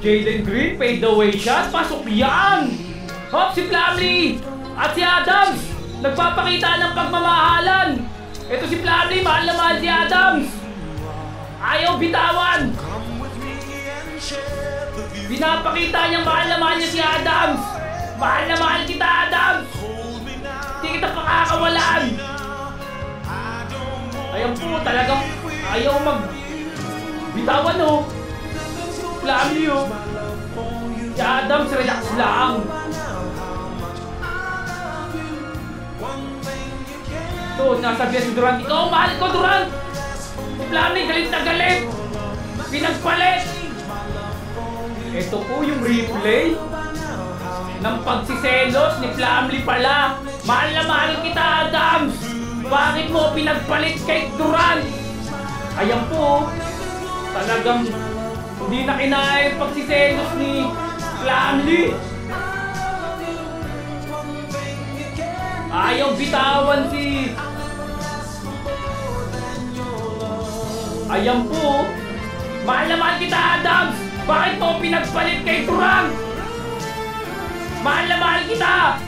Jalen Green, fade away shot. Pasok yan! Hop, si Plumlee! At si Adams! Nagpapakita ng pagmamahalan! Ito si Plumlee, mahal na mahal si Adams! Ayaw bitawan! Pinapakita niyang mahal na mahal niya si Adams! Mahal na mahal kita, Adams! Hindi kita pakakawalan! Ayan po, talagang ayaw bitawan oh! Plumlee oh! Si Adams, relax lang! Ito, nasabihan si Durant. Ikaw, mahal ko, Durant! Si Plumlee, galit na galit! Pinagpalit! Ito po yung replay ng pagsiselos ni Plumlee pala. Mahal na mahal kita, Adams! Bakit mo pinagpalit kay Durant? Ayan po, talagang hindi na kinaya yung pagsiselos ni Plumlee. Ayaw bitawan si... Ayan po, mahal na mahal kita, Adams! Bakit mo pinagpalit kay Durant? Mahal na mahal kita!